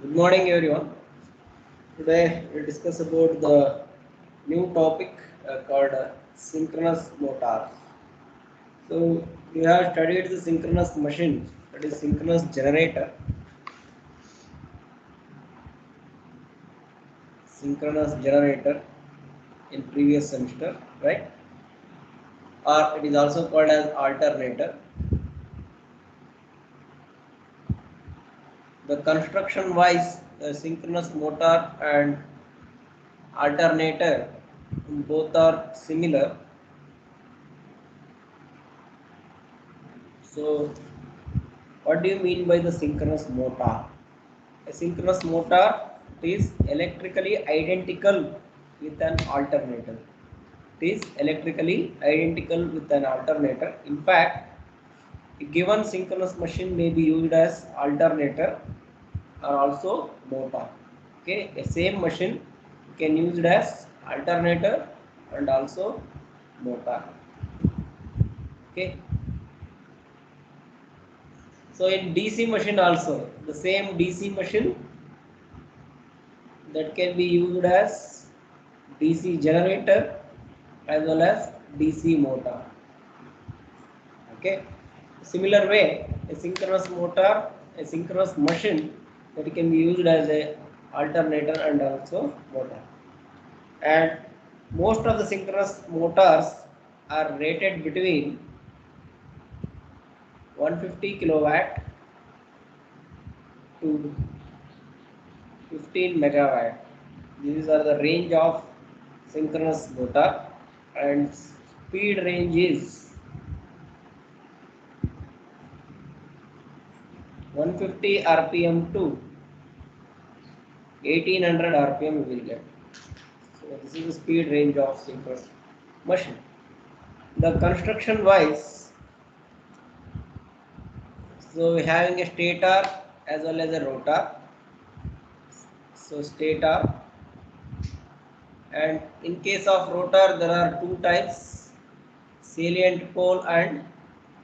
Good morning, everyone. Today we'll discuss about the new topic called synchronous motors. So we have studied the synchronous machine, that is synchronous generator in previous semester, right? Or it is also called as alternator. The construction wise, the synchronous motor and alternator both are similar. So what do you mean by the synchronous motor? A synchronous motor is electrically identical with an alternator. It is electrically identical with an alternator. In fact, a given synchronous machine may be used as alternator or also motor. Okay, a same machine can use it as alternator and also motor. Okay, so in DC machine also the same DC machine that can be used as DC generator as well as DC motor. Okay. Similar way, a synchronous machine that can be used as a alternator and also motor. And most of the synchronous motors are rated between 150 kilowatt to 15 megawatt. These are the range of synchronous motor, and speed range is 150 rpm to 1800 rpm we will get. So this is the speed range of synchronous machine. The construction wise, so we having a stator as well as a rotor. So stator, and in case of rotor there are two types, salient pole and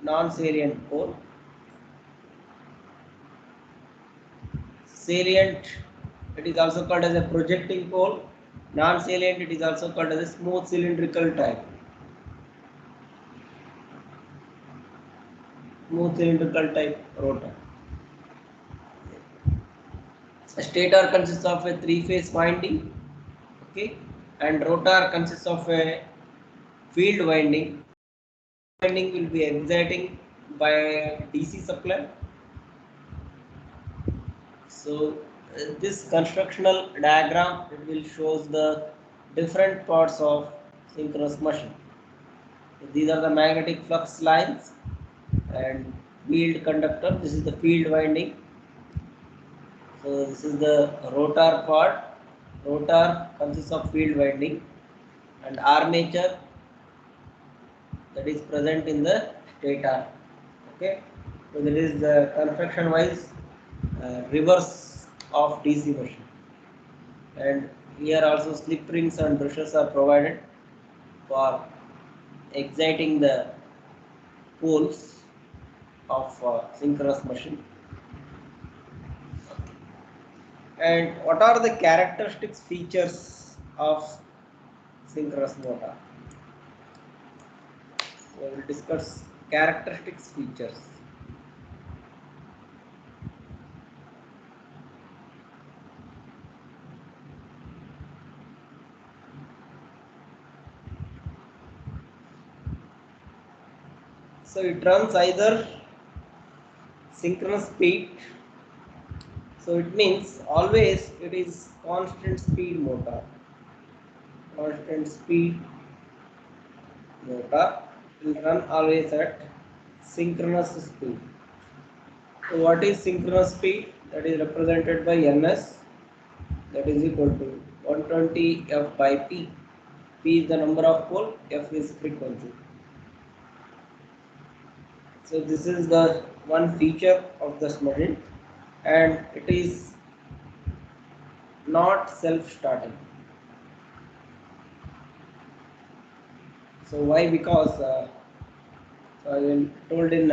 non-salient pole. Salient, it is also called as a projecting pole. Non-salient, it is also called as a smooth cylindrical type. Smooth cylindrical type rotor. A stator consists of a three-phase winding, okay, and rotor consists of a field winding. Winding will be exciting by DC supply. So this constructional diagram, it will shows the different parts of synchronous machine. These are the magnetic flux lines and field conductor. This is the field winding. So this is the rotor part. Rotor consists of field winding and armature that is present in the stator. Okay, so that is the construction wise reverse of DC machine. And here also slip rings and brushes are provided for exciting the poles of synchronous machine. And what are the characteristics features of synchronous motor? So we will discuss characteristics features. So it runs either synchronous speed, so it means always it is constant speed motor. Constant speed motor will run always at synchronous speed. So what is synchronous speed? That is represented by ns, that is equal to 120 f by p. P is the number of pole, f is frequency. So this is the one feature of this machine, and it is not self-starting. So why? Because I told in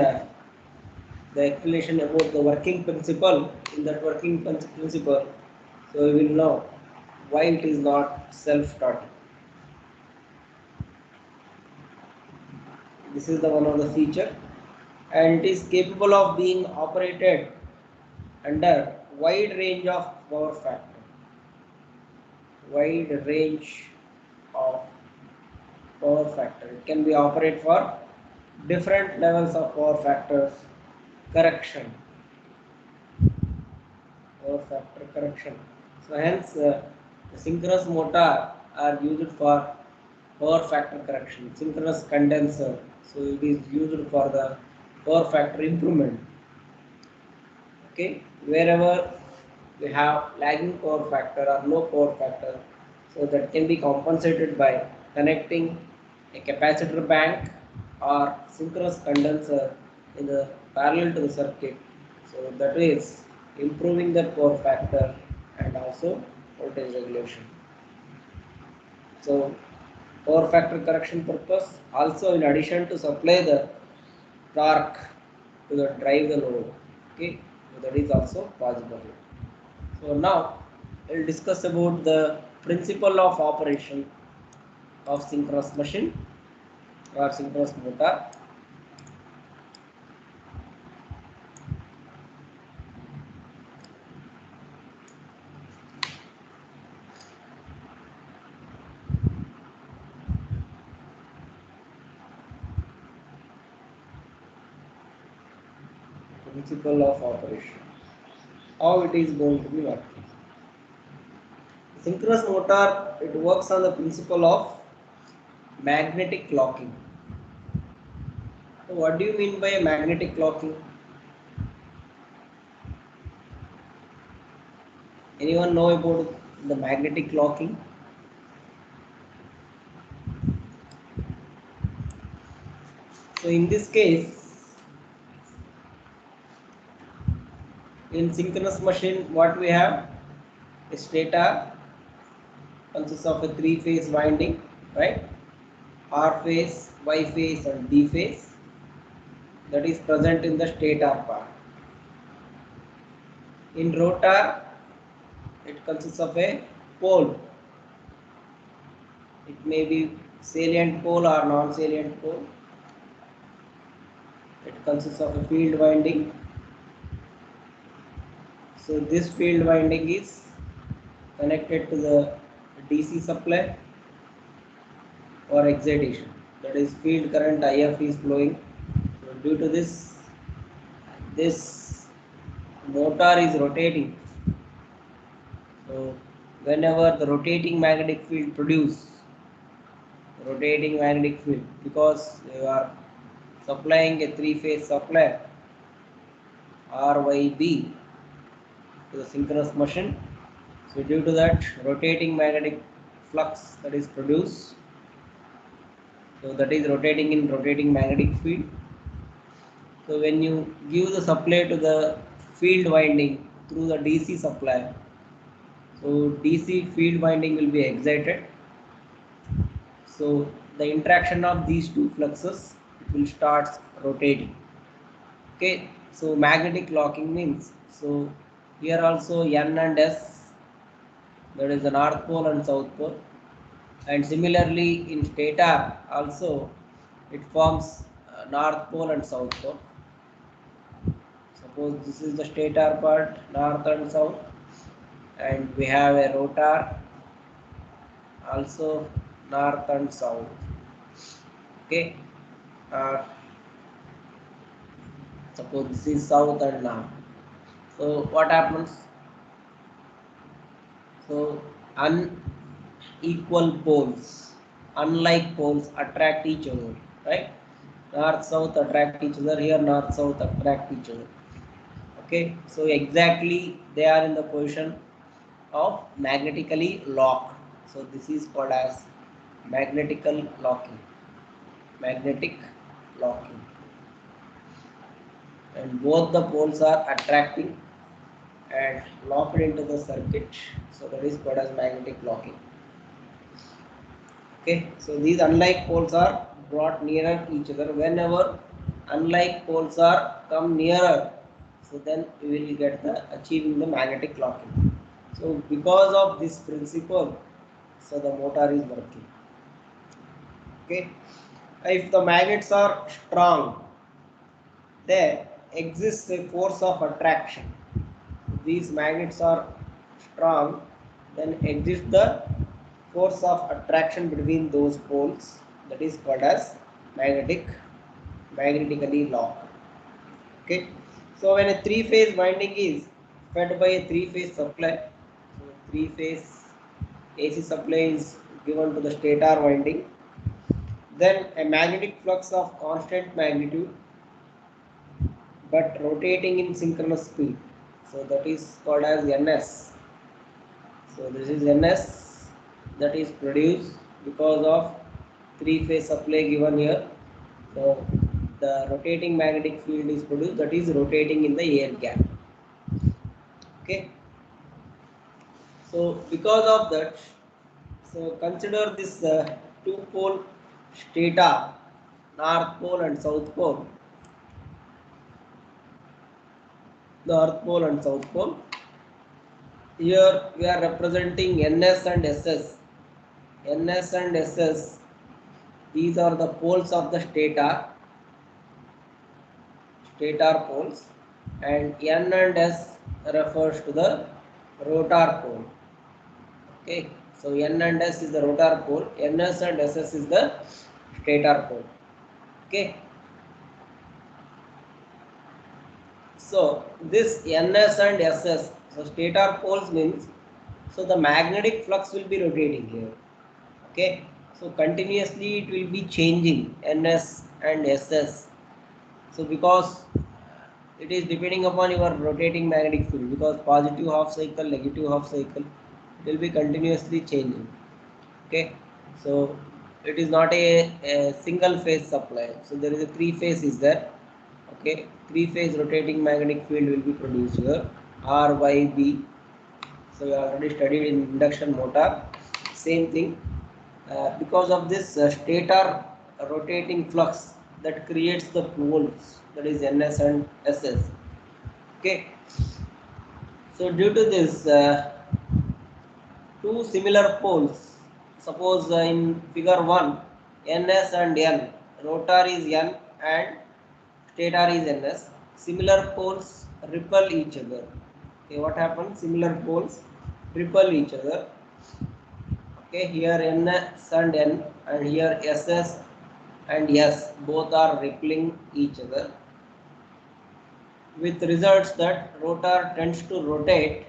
the explanation about the working principle. In that working principle, so we will know why it is not self-starting. This is the one of the feature, and it is capable of being operated under wide range of power factor. Wide range of power factor. It can be operated for different levels of power factors correction. Power factor correction. So hence the synchronous motor are used for power factor correction. Synchronous condenser. So it is used for the power factor improvement. Okay, wherever we have lagging power factor or low power factor, so that can be compensated by connecting a capacitor bank or synchronous condenser in the parallel to the circuit. So that is improving the power factor and also voltage regulation. So power factor correction purpose also, in addition to supply the torque to the drive the load. Okay, so that is also possible. So now we'll discuss about the principle of operation of synchronous machine or synchronous motor. Principle of operation. How it is going to be working. Synchronous motor, it works on the principle of magnetic locking. So what do you mean by magnetic locking? Anyone know about the magnetic locking? So in this case, in synchronous machine, what we have? A stator consists of a three-phase winding, right? R phase, Y phase, and D phase. That is present in the stator part. In rotor, it consists of a pole. It may be salient pole or non-salient pole. It consists of a field winding. So this field winding is connected to the DC supply or excitation. That is field current IF is flowing. So due to this motor is rotating. So whenever the rotating magnetic field because you are supplying a three-phase supply RYB to the synchronous machine. So due to that rotating magnetic flux that is produced, so that is rotating in rotating magnetic field. So when you give the supply to the field winding through the DC supply, so DC field winding will be excited. So the interaction of these two fluxes, it will start rotating. Okay, so magnetic locking means, so here also N and S, that is the north pole and south pole, and similarly in stator also it forms north pole and south pole. Suppose this is the stator part, north and south, and we have a rotor also north and south. Okay, suppose this is south and north. So what happens? So unequal poles, unlike poles attract each other, right? North south attract each other. Here north south attract each other. Okay, so exactly they are in the position of magnetically locked. So this is called as magnetical locking. Magnetic locking. And both the poles are attracting and locked into the circuit. So that is called as magnetic locking. Okay, so these unlike poles are brought nearer each other whenever unlike poles are come nearer, so then we will get the achieving the magnetic locking. So because of this principle, so the motor is working. Okay, if the magnets are strong, there exists a force of attraction. These magnets are strong, then exists the force of attraction between those poles, that is called as magnetically locked. Okay, so when a three-phase winding is fed by a three-phase supply, so three-phase AC supply is given to the stator winding, then a magnetic flux of constant magnitude but rotating in synchronous speed, so that is called as NS. So this is NS that is produced because of three-phase supply given here. So the rotating magnetic field is produced, that is rotating in the air gap. Okay. So because of that, so consider this two-pole stator, north pole and south pole, north pole and south pole. Here we are representing NS and SS. NS and SS, these are the poles of the stator poles, and N and S refers to the rotor pole. Okay, so N and S is the rotor pole, NS and SS is the stator pole. Okay, so this NS and SS, so stator poles means, so the magnetic flux will be rotating here. Okay, so continuously it will be changing NS and SS. So because it is depending upon your rotating magnetic field, because positive half cycle, negative half cycle, it will be continuously changing. Okay, so it is not a single phase supply, so there is a three phase is there. Okay, three phase rotating magnetic field will be produced here, RYB. So you already studied in induction motor, same thing. Because of this stator rotating flux that creates the poles, that is NS and SS. Okay, so due to this two similar poles, suppose in figure 1, NS and N, rotor is N and stator is NS, similar poles repel each other. Okay, what happens? Similar poles repel each other. Okay, here NS and N, and here SS and S, both are repelling each other, with results that rotor tends to rotate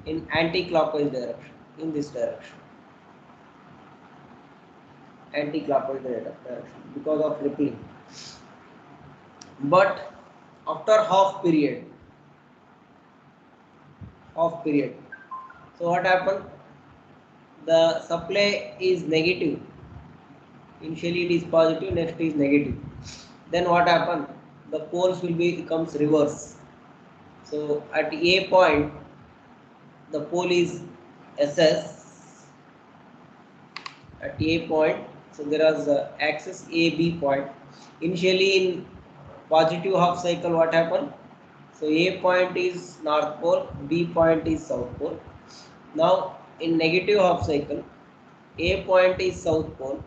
in anti-clockwise direction, in this direction, anti-clockwise direction because of rippling. But after half period, so what happened? The supply is negative. Initially it is positive, next is negative. Then what happened? The poles will becomes reverse. So at A point, the pole is SS at A point. So there is axis AB point. Initially in positive half cycle, what happened? So A point is north pole, B point is south pole. Now in negative half cycle, A point is south pole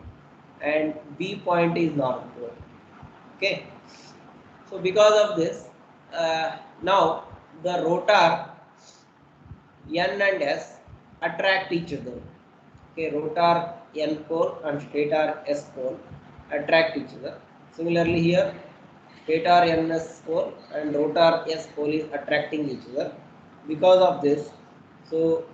and B point is north pole. Okay. So because of this, now the rotor N and S attract each other. Okay, rotor N pole and stator S pole attract each other. Similarly here, stator NS pole and rotor S pole is attracting each other. Because of this, so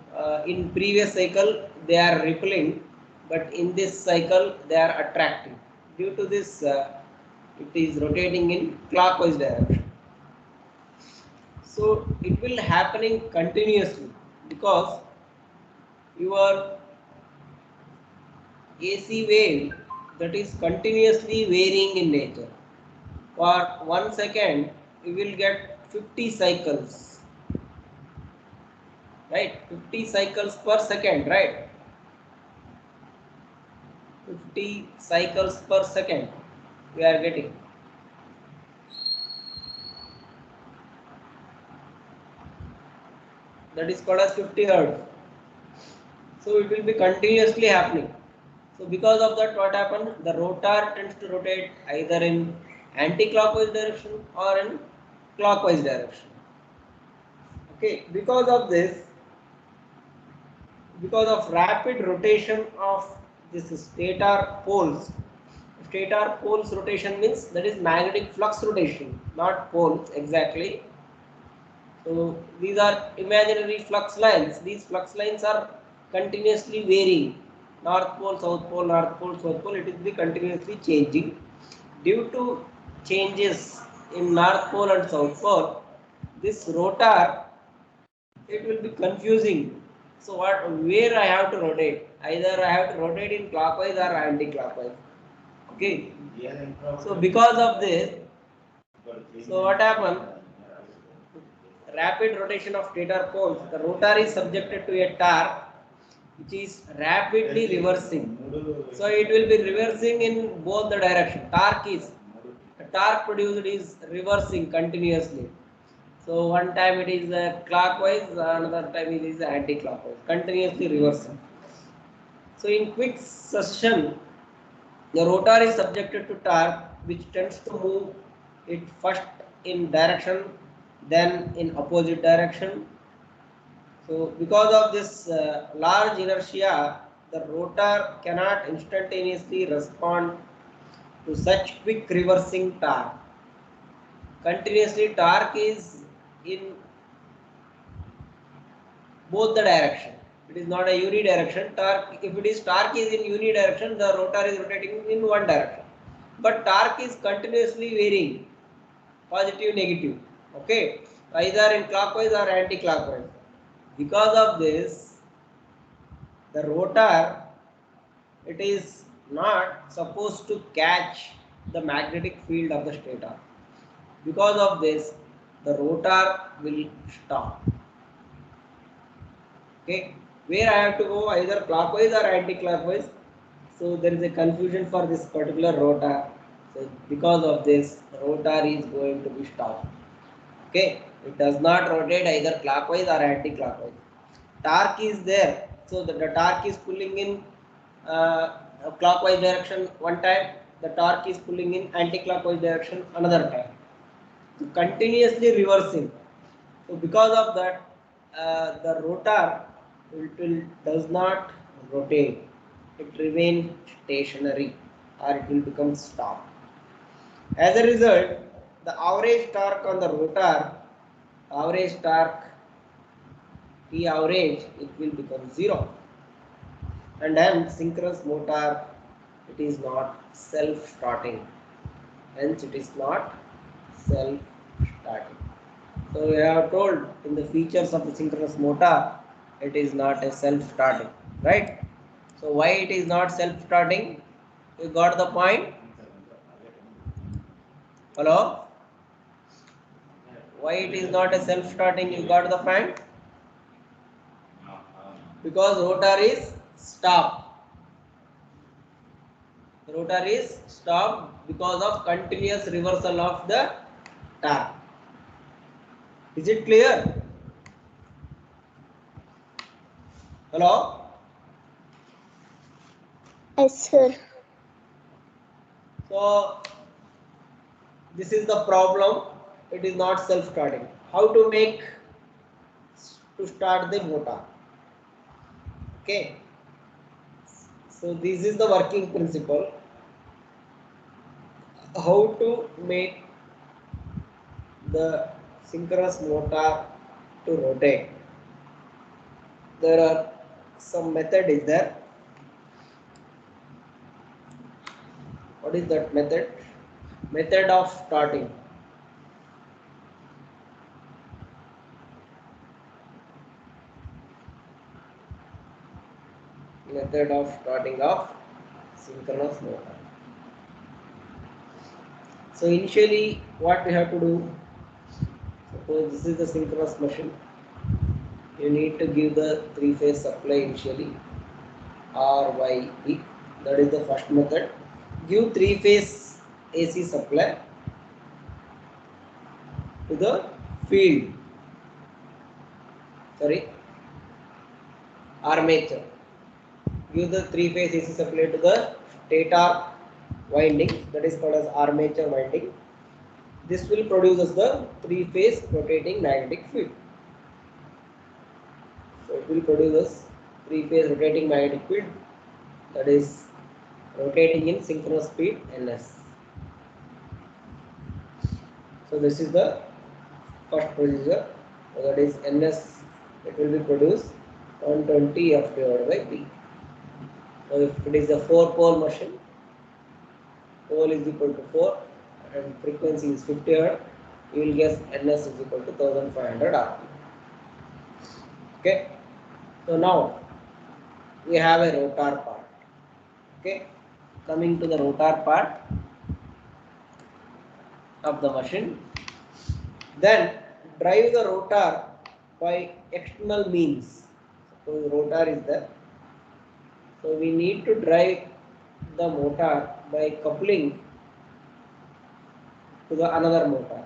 in previous cycle they are repelling, but in this cycle they are attracting. Due to this, it is rotating in clockwise direction. So it will happening continuously because your AC wave that is continuously varying in nature. For 1 second, you will get 50 cycles, right? 50 cycles per second, right? 50 cycles per second we are getting. that is called as 50 hertz. So it will be continuously happening. So because of that, what happens? The rotor tends to rotate either in anti-clockwise direction or in clockwise direction. Okay, because of this, because of rapid rotation of this stator poles. Stator poles rotation means that is magnetic flux rotation, not poles exactly. So these are imaginary flux lines. These flux lines are continuously varying. North pole, south pole, north pole, south pole. It will be continuously changing. Due to changes in north pole and south pole, this rotor, it will be confusing. So what, where I have to rotate? Either I have to rotate in clockwise or anti-clockwise. Okay. So because of this, so what happened? Rapid rotation of stator poles. The rotor is subjected to a torque which is rapidly reversing. So it will be reversing in both the direction. The torque produced is reversing continuously. So one time it is clockwise, another time it is anti-clockwise, continuously reversing. So in quick succession, the rotor is subjected to torque which tends to move it first in direction, then in opposite direction. So because of this large inertia, the rotor cannot instantaneously respond to such quick reversing torque. Continuously torque is in both the direction. It is not a unidirection torque. If it is torque is in unidirection, the rotor is rotating in one direction. But torque is continuously varying, positive, negative. Okay, either in clockwise or anti-clockwise. Because of this, the rotor, it is not supposed to catch the magnetic field of the stator. Because of this, the rotor will stop. Okay, where I have to go, either clockwise or anti-clockwise. So there is a confusion for this particular rotor. So because of this, rotor is going to be stopped. Okay, it does not rotate either clockwise or anti-clockwise. Torque is there, so the torque is pulling in clockwise direction one time, the torque is pulling in anti-clockwise direction another time. So continuously reversing. So because of that, the rotor does not rotate. It remains stationary, or it will become stop. As a result, the average torque on the rotor, average torque T average, it will become 0. And hence synchronous motor, it is not self-starting. Hence it is not self-starting. So we have told in the features of the synchronous motor, it is not a self-starting, right? So why it is not self-starting? You got the point? Hello? Why it is not a self-starting? You got the point? Because rotor is stopped. The rotor is stopped because of continuous reversal of the torque. Is it clear? Hello? Yes, sir. So this is the problem. It is not self-starting. How to make to start the motor? Okay. So this is the working principle. How to make the synchronous motor to rotate? There are some method is there. What is that method? Method of starting. Method of starting of synchronous motor. So initially what we have to do, suppose this is the synchronous machine, you need to give the three-phase supply initially, RYB, that is the first method. Give three-phase AC supply to the field, sorry, armature. Give the three-phase AC supply to the stator winding, that is called as armature winding. This will produce as the three-phase rotating magnetic field. So it will produce as three-phase rotating magnetic field, that is rotating in synchronous speed ns. So this is the first procedure, so that is ns, it will be produced 120 F divided by P. So if it is a 4-pole machine, pole is equal to 4 and frequency is 50 Hz, you will guess ns is equal to 1500 rpm. Okay, so now we have a rotor part. Okay, coming to the rotor part of the machine, then drive the rotor by external means. So the rotor is there, so we need to drive the motor by coupling to the another motor.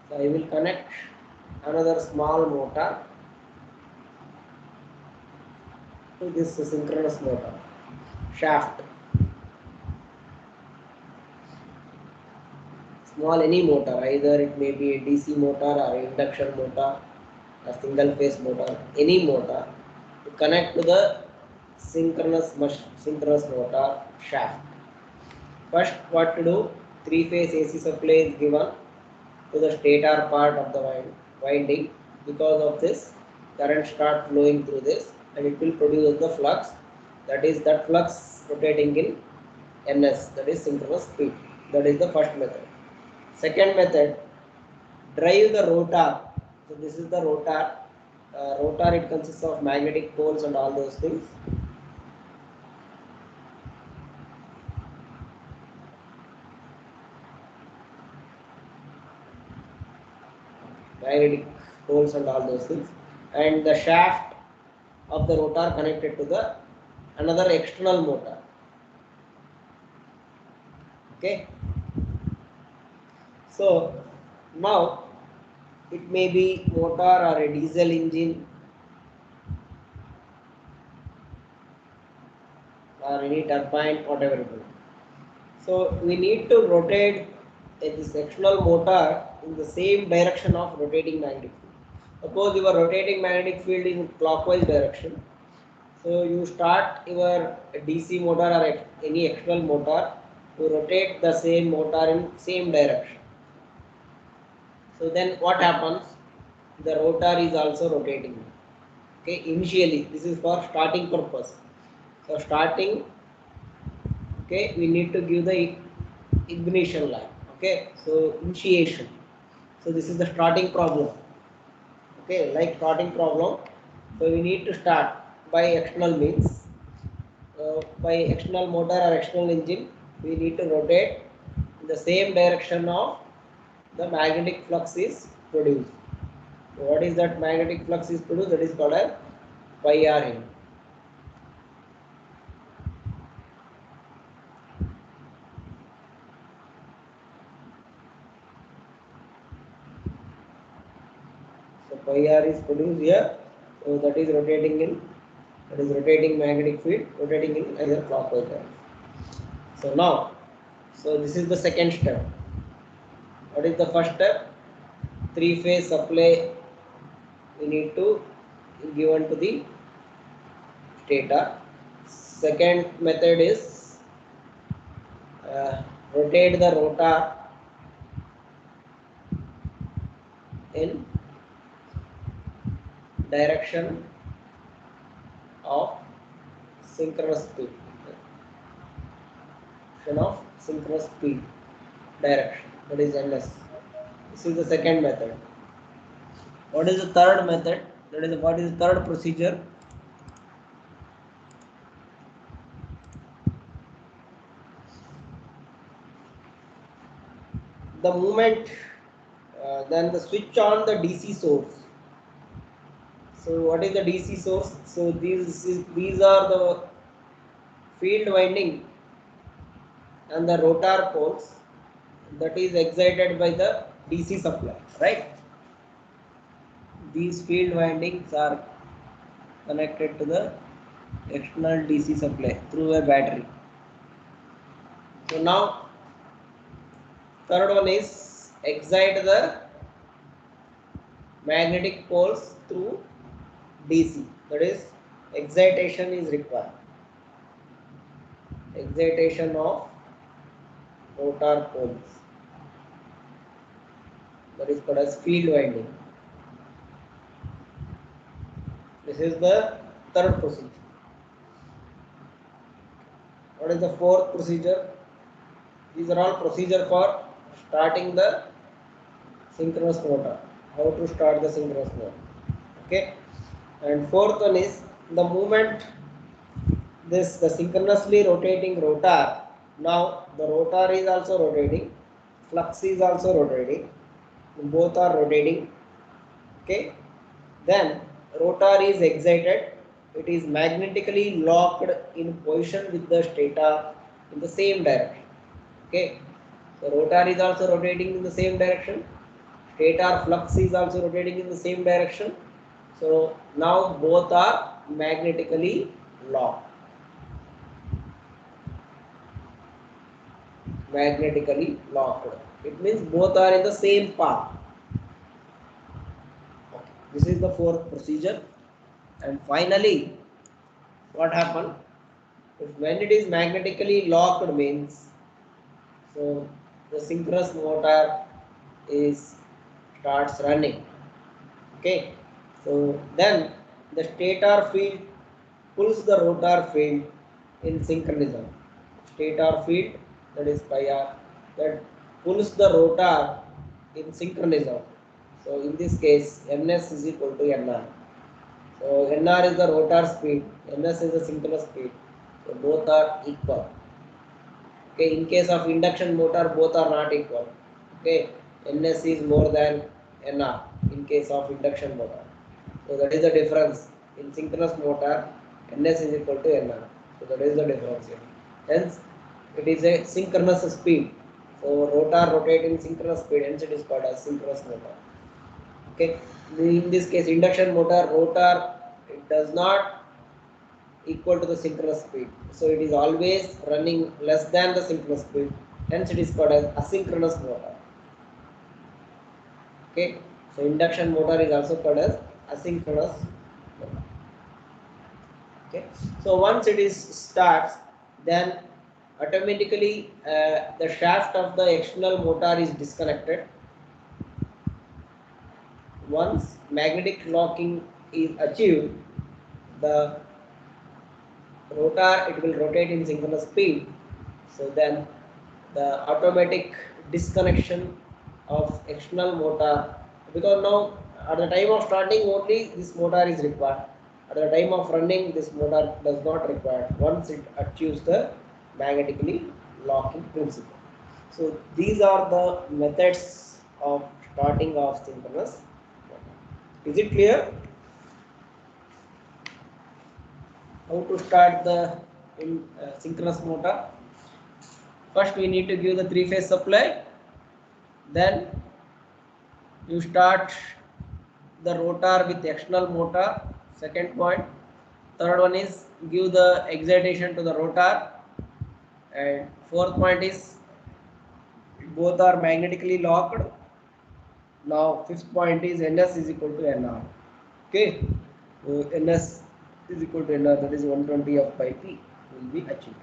So I will connect another small motor to this synchronous motor shaft. Small any motor, either it may be a DC motor or induction motor, a single phase motor, any motor, to connect to the synchronous motor shaft. First, what to do? Three-phase AC supply is given to the stator part of the winding. Because of this, current start flowing through this, and it will produce the flux. That is that flux rotating in ns, that is synchronous speed. That is the first method. Second method, drive the rotor. So this is the rotor. Rotor, it consists of magnetic poles and all those things. Magnetic poles and all those things, and the shaft of the rotor connected to the another external motor. Okay, so now it may be motor or a diesel engine or any turbine, whatever it is. So we need to rotate this external motor in the same direction of rotating magnetic field. Suppose your rotating magnetic field is in clockwise direction. So you start your DC motor or any external motor to rotate the same motor in same direction. So then what happens? The rotor is also rotating. Okay, initially this is for starting purpose. So starting, okay, we need to give the ignition line. Okay, so initiation. So this is the starting problem. Okay, like starting problem. So we need to start by external means. By external motor or external engine, we need to rotate in the same direction of the magnetic flux is produced. So what is that magnetic flux is produced? That is called as pi r n. So pi r is produced here. So that is rotating in, that is rotating magnetic field, rotating in either clockwise direction. So now, so this is the second step. What is the first step? Three-phase supply we need to given to the stator. Second method is rotate the rotor in direction of synchronous speed. Synchronous speed direction, that is ns. This is the second method. What is the third method? That is, what is the third procedure? The moment then the switch on the DC source. So what is the DC source? So these are the field winding and the rotor poles that is excited by the DC supply, right? these field windings are connected to the external DC supply through a battery. So now third one is excite the magnetic poles through DC. That is excitation is required. Excitation of rotor poles. That is called as field winding. This is the third procedure. What is the fourth procedure? These are all procedure for starting the synchronous motor. How to start the synchronous motor. Okay. And fourth one is the movement the synchronously rotating rotor. Now the rotor is also rotating, flux is also rotating, both are rotating. Okay. Then rotor is excited, it is magnetically locked in position with the stator in the same direction. Okay. So rotor is also rotating in the same direction, stator flux is also rotating in the same direction. So now both are magnetically locked. Magnetically locked. It means both are in the same path. Okay. This is the fourth procedure. And finally, what happened? If when it is magnetically locked means, so the synchronous motor is starts running. Okay. So then the stator field pulls the rotor field in synchronism. Stator field, that is pi r, that pulls the rotor in synchronism. So in this case, ns is equal to nr. So nr is the rotor speed, ns is the synchronous speed. So both are equal. Okay, in case of induction motor, both are not equal. Okay, ns is more than nr in case of induction motor. So that is the difference. In synchronous motor, ns is equal to nr. So that is the difference here. Hence, it is a synchronous speed. So rotor rotating synchronous speed, hence it is called as synchronous motor. Okay. In this case, induction motor, rotor, it does not equal to the synchronous speed. So it is always running less than the synchronous speed. Hence it is called as asynchronous motor. Okay. So induction motor is also called as asynchronous motor. Okay. So once it is starts, then automatically the shaft of the external motor is disconnected. Once magnetic locking is achieved, the rotor it will rotate in synchronous speed. So then the automatic disconnection of external motor, because now at the time of starting only this motor is required. At the time of running this motor does not require once it achieves the magnetically locking principle. So these are the methods of starting of synchronous motor. Is it clear? How to start the synchronous motor? First we need to give the three-phase supply, then you start the rotor with external motor. Second point. Third one is give the excitation to the rotor, and fourth point is both are magnetically locked. Now fifth point is ns is equal to nr. Okay, so ns is equal to nr, that is 120 of pi p will be achieved.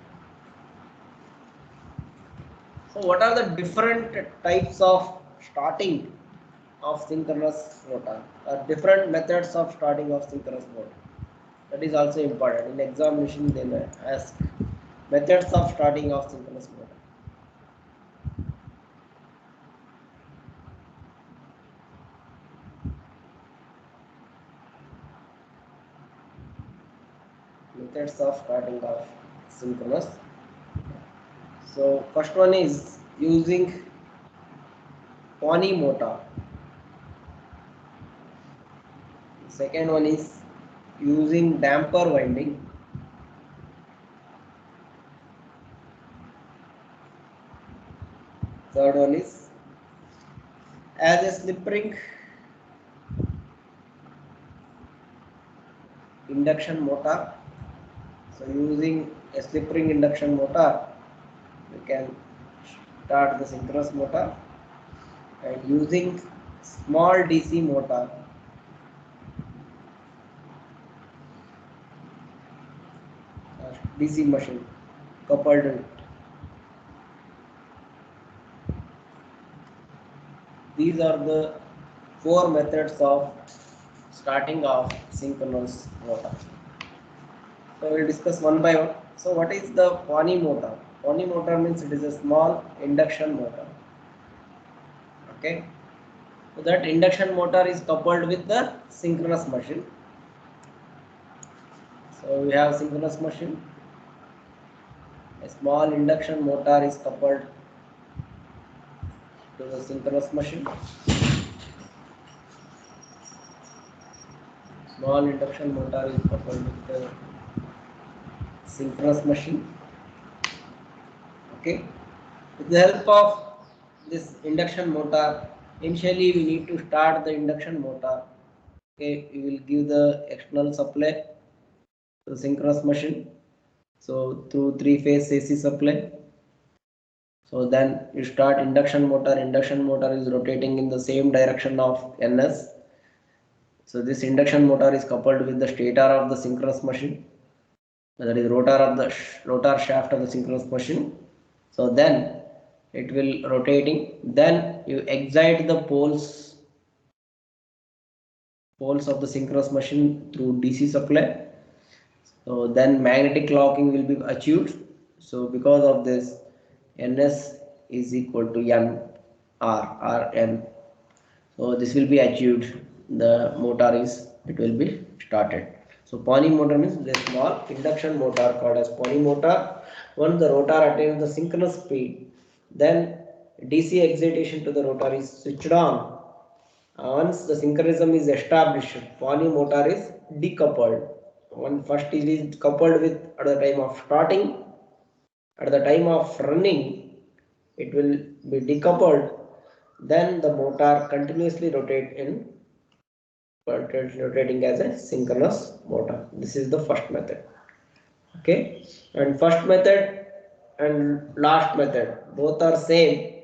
So what are the different types of starting of synchronous motor, different methods of starting of synchronous motor? That is also important. In examination they may ask methods of starting of synchronous motor. Methods of starting of synchronous. So first one is using pony motor. Second one is using damper winding. Third one is as a slip ring induction motor. So using a slip ring induction motor, you can start the synchronous motor, and using small DC motor, DC machine coupled with. These are the 4 methods of starting of synchronous motor. So we'll discuss one by one. So what is the Poni motor? Poni motor means it is a small induction motor. Okay. So that induction motor is coupled with the synchronous machine. So we have synchronous machine. A small induction motor is coupled to the synchronous machine. Small induction motor is coupled with the synchronous machine. Okay. With the help of this induction motor, initially we need to start the induction motor. Okay, we will give the external supply to the synchronous machine. So through 3-phase AC supply. So then you start induction motor. Induction motor is rotating in the same direction of NS. So this induction motor is coupled with the stator of the synchronous machine. That is rotor of the rotor shaft of the synchronous machine. So then it will rotating. Then you excite the poles of the synchronous machine through DC supply. So then magnetic locking will be achieved. So because of this, NS is equal to Rn. So this will be achieved. The motor it will be started. So Poni motor means the small induction motor called as Poni motor. Once the rotor attains the synchronous speed, then DC excitation to the rotor is switched on. Once the synchronism is established, Poni motor is decoupled. When first it is coupled with at the time of starting, at the time of running, it will be decoupled. Then the motor continuously rotating as a synchronous motor. This is the first method. Okay, and first method and last method both are same.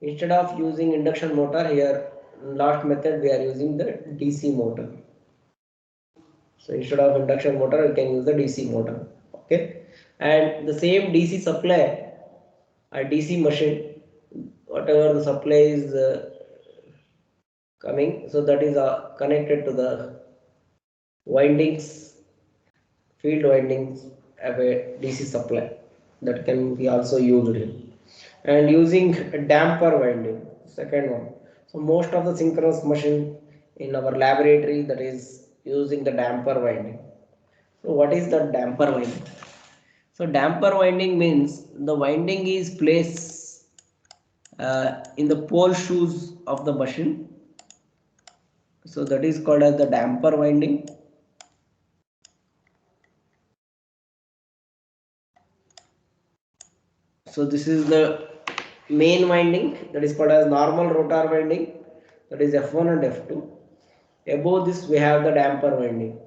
Instead of using induction motor, here last method we are using the DC motor. So instead of induction motor, we can use the DC motor. Okay, and the same DC supply, a DC machine, whatever the supply is coming, so that is connected to the windings, field windings of a DC supply, that can be also used here. And using a damper winding, second one. So most of the synchronous machine in our laboratory, that is using the damper winding. So what is the damper winding? So damper winding means the winding is placed in the pole shoes of the machine. So that is called as the damper winding. So this is the main winding, that is called as normal rotor winding, that is F1 and F2. Above this we have the damper winding.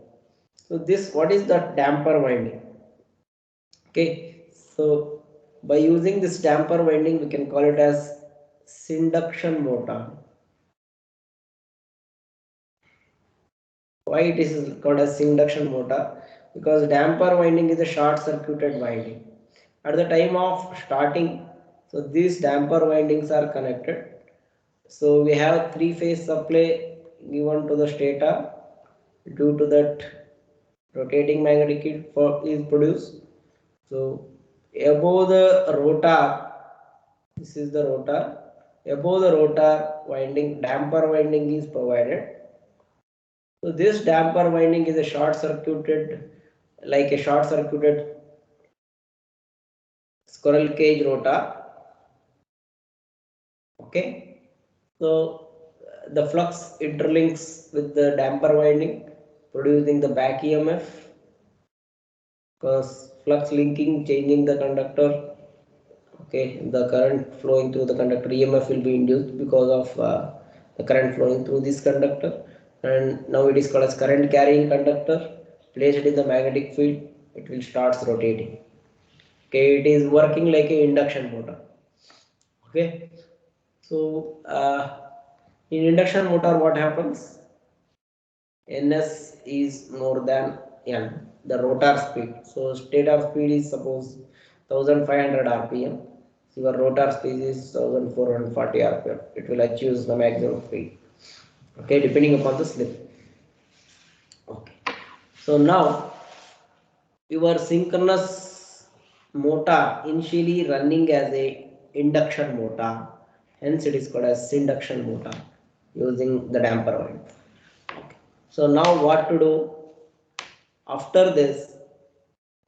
So this, what is the damper winding? Okay, so by using this damper winding, we can call it as induction motor. Why it is called as induction motor? Because damper winding is a short circuited winding. At the time of starting, so these damper windings are connected. So we have 3-phase supply given to the stator. Due to that, rotating magnetic field is produced. So above the rotor, this is the rotor. Above the rotor winding, damper winding is provided. So this damper winding is a short circuited squirrel cage rotor. Okay, so the flux interlinks with the damper winding, producing the back EMF, because flux linking changing the conductor. Okay, the current flowing through the conductor, EMF will be induced because of the current flowing through this conductor, and now it is called as current carrying conductor. placed in the magnetic field, it will starts rotating. Okay, it is working like a induction motor. Okay, so in induction motor, what happens? Ns is more than n, the rotor speed. So stator speed is suppose 1500 rpm. So your rotor speed is 1440 rpm. It will achieve the maximum speed. Okay, depending upon the slip. Okay. So now your synchronous motor initially running as a induction motor, hence it is called as induction motor using the damper wind. Okay. So now what to do? After this,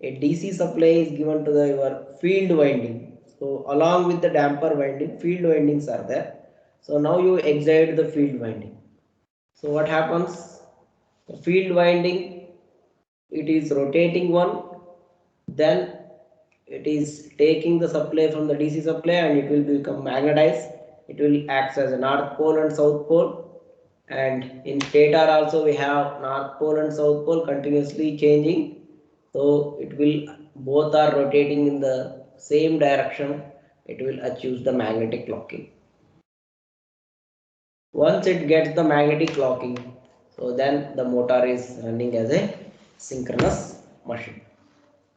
a DC supply is given to the your field winding. So along with the damper winding, field windings are there. So now you excite the field winding. So what happens? The field winding, it is rotating one, then it is taking the supply from the DC supply and it will become magnetized. It will act as a north pole and south pole. And in stator also we have north pole and south pole continuously changing. So it will both are rotating in the same direction. It will achieve the magnetic locking. Once it gets the magnetic locking, so then the motor is running as a synchronous machine.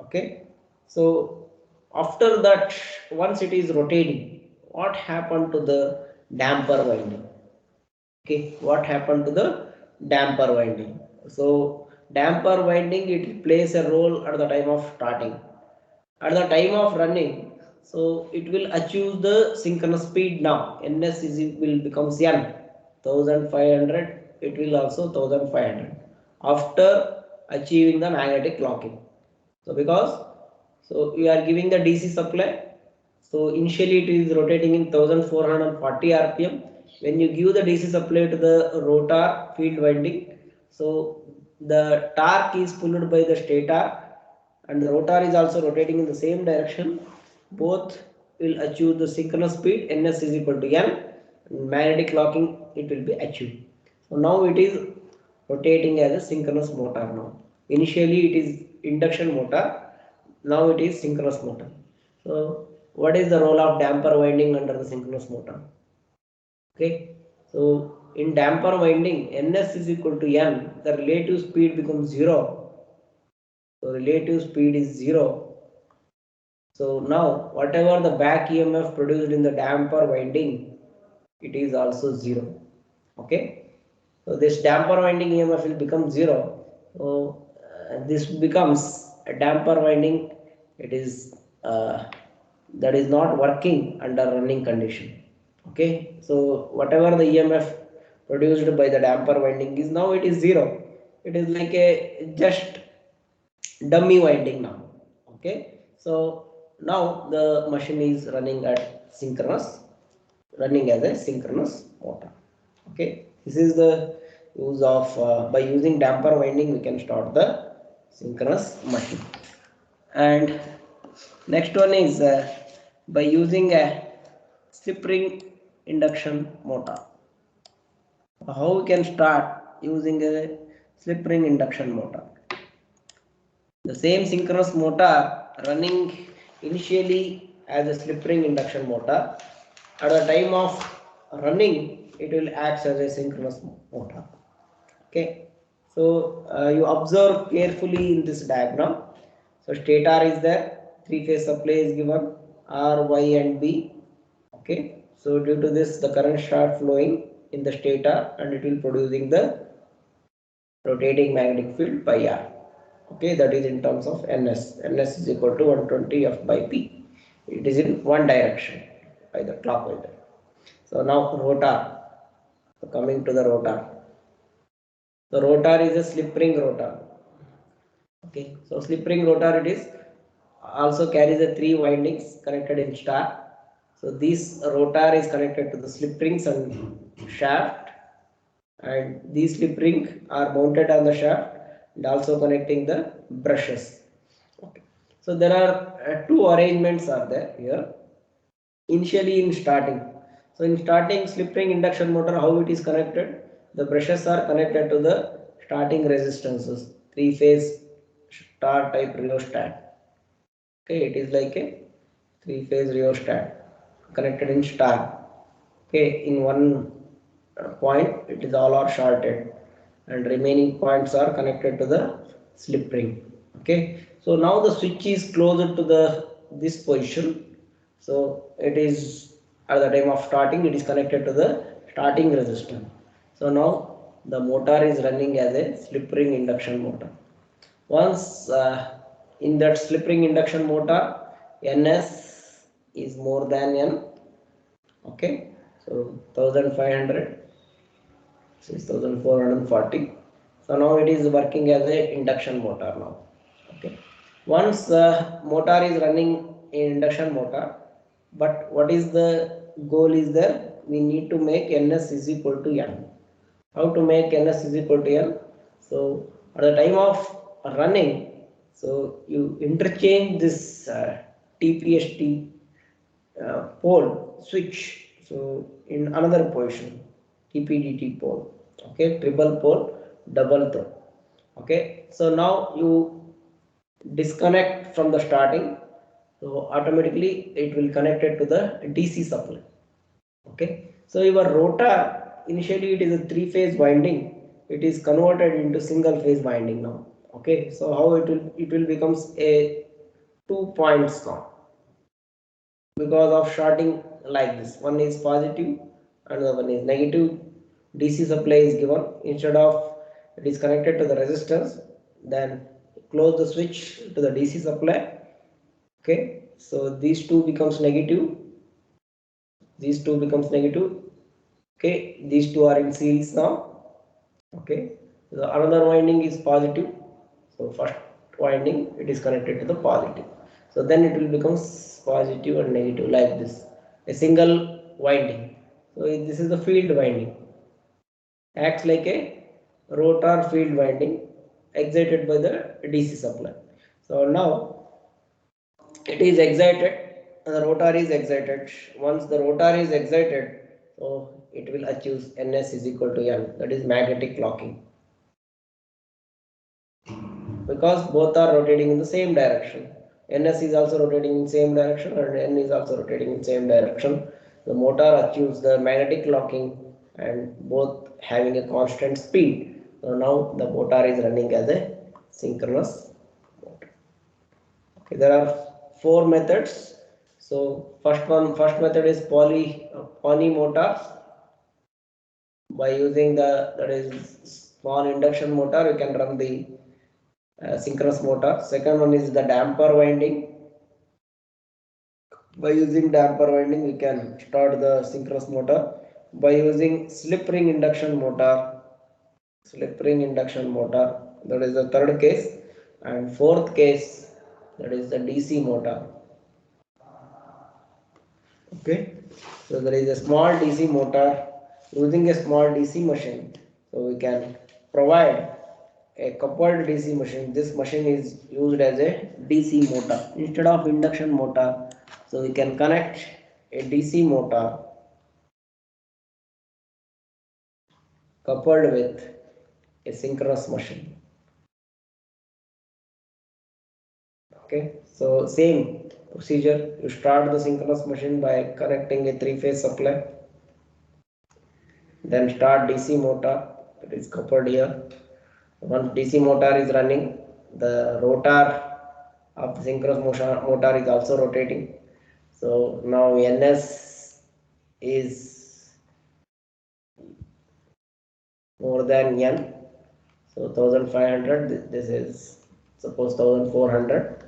Okay, so after that, once it is rotating, what happened to the damper winding? Okay, what happened to the damper winding? So damper winding, it plays a role at the time of starting. At the time of running, so it will achieve the synchronous speed now. Ns is will becomes n 1500. It will also 1500 after achieving the magnetic locking. So because so we are giving the DC supply. So initially it is rotating in 1440 rpm. When you give the DC supply to the rotor field winding, so the torque is pulled by the stator and the rotor is also rotating in the same direction. Both will achieve the synchronous speed. Ns is equal to n. Magnetic locking it will be achieved. So now it is rotating as a synchronous motor now. Initially it is induction motor. Now it is synchronous motor. So what is the role of damper winding under the synchronous motor? Okay. So in damper winding, Ns is equal to n. The relative speed becomes 0. So relative speed is 0. So now whatever the back EMF produced in the damper winding, it is also 0. Okay. So this damper winding EMF will become 0. So this becomes a damper winding. It is that is not working under running condition. Okay. So whatever the EMF produced by the damper winding is now it is 0. It is like a just dummy winding now. Okay. So now the machine is running at synchronous, running as a synchronous motor. Okay, this is the use of by using damper winding we can start the synchronous machine. And next one is by using a slip ring induction motor. How we can start using a slip ring induction motor? The same synchronous motor running initially as a slip ring induction motor. At the time of running, it will act as a synchronous motor. Okay. So you observe carefully in this diagram. So stator is there, three-phase supply is given R, Y, and B. Okay. So due to this, the current start flowing in the stator, and it will producing the rotating magnetic field by R. Okay, that is in terms of Ns. Ns is equal to 120 F by P. It is in one direction by the clockwise. So now rotor. So coming to the rotor. The rotor is a slip ring rotor. Okay, so slip ring rotor it is also carries the three windings connected in star. So this rotor is connected to the slip rings and shaft, and these slip rings are mounted on the shaft and also connecting the brushes. Okay. So there are two arrangements are there here. Initially in starting. So in starting slip ring induction motor, how it is connected? The brushes are connected to the starting resistances. three-phase star type rheostat. Okay, it is like a three-phase rheostat connected in star. Okay, in one point it is all are shorted and remaining points are connected to the slip ring. Okay, so now the switch is closer to the this position, so it is at the time of starting it is connected to the starting resistor. So now the motor is running as a slip ring induction motor. Once in that slip ring induction motor, ns is more than n. Okay, so 1500, 6440. So now it is working as a induction motor now. Okay, once the motor is running in induction motor, but what is the goal is there? We need to make ns is equal to n. How to make ns is equal to n? So at the time of running, so you interchange this TPST pole switch, so in another position, TPDT pole. Okay, triple pole, double throw. Okay, so now you disconnect from the starting, so automatically it will connect it to the DC supply. Okay, so your rotor initially it is a three-phase winding, it is converted into single phase winding now. Okay, so how it will becomes a 2 points now because of shorting like this. One is positive, another one is negative. DC supply is given, instead of it is connected to the resistors, then close the switch to the DC supply. Okay, so these two becomes negative, these two becomes negative. Okay, these two are in series now. Okay, the another winding is positive, so first winding it is connected to the positive, so then it will becomes positive and negative like this, a single winding. So this is the field winding, acts like a rotor field winding excited by the DC supply. So now it is excited, the rotor is excited. Once the rotor is excited, so it will achieve ns is equal to n, that is magnetic locking, because both are rotating in the same direction. ns is also rotating in same direction and n is also rotating in same direction. The motor achieves the magnetic locking and both having a constant speed. So now the motor is running as a synchronous motor. Okay, there are four methods. So first method is poly motor. By using the, that is small induction motor, you can run the synchronous motor. Second one is the damper winding. By using damper winding, we can start the synchronous motor. By using slip ring induction motor, that is the third case, and fourth case, that is the DC motor. Okay, so there is a small DC motor. Using a small DC machine, so we can provide a coupled DC machine. This machine is used as a DC motor instead of induction motor. So we can connect a DC motor coupled with a synchronous machine. Okay, so same procedure. You start the synchronous machine by connecting a three-phase supply. Then start DC motor, it is coupled here. Once DC motor is running, the rotor of the synchronous motor is also rotating. So now ns is more than n. So 1500, this is suppose 1400.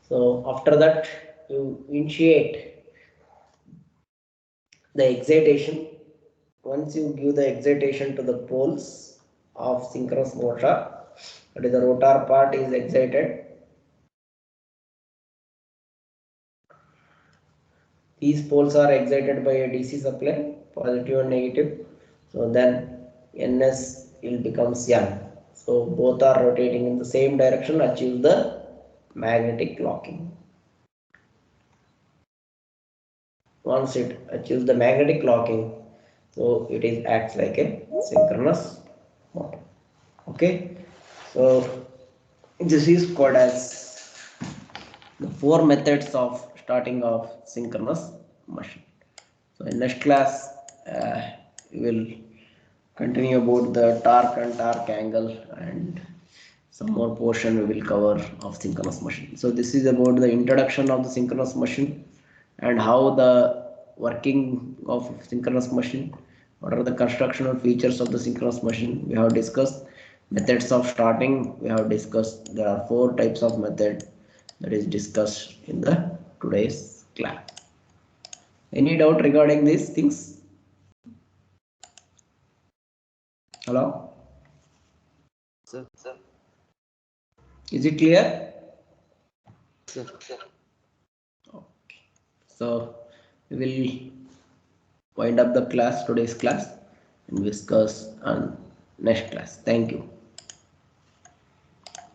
So after that you initiate the excitation. Once you give the excitation to the poles of synchronous motor, that is the rotor part is excited. These poles are excited by a DC supply, positive and negative. So then ns will becomes n. So both are rotating in the same direction, achieve the magnetic locking. Once it achieves the magnetic locking, so it acts like a synchronous motor. Okay, so This is called as the four methods of starting of synchronous motion. So in next class, we will continue about the torque and torque angle, and some more portion we will cover of synchronous motion. So this is about the introduction of the synchronous motion and how the working of synchronous motion. What are the constructional features of the synchronous motion? We have discussed methods of starting. We have discussed there are four types of method that is discussed in the today's class. Any doubt regarding these things? Hello? Sir. Is it clear? Sir. Okay. So we will wind up the class, today's class, and discuss on next class. Thank you.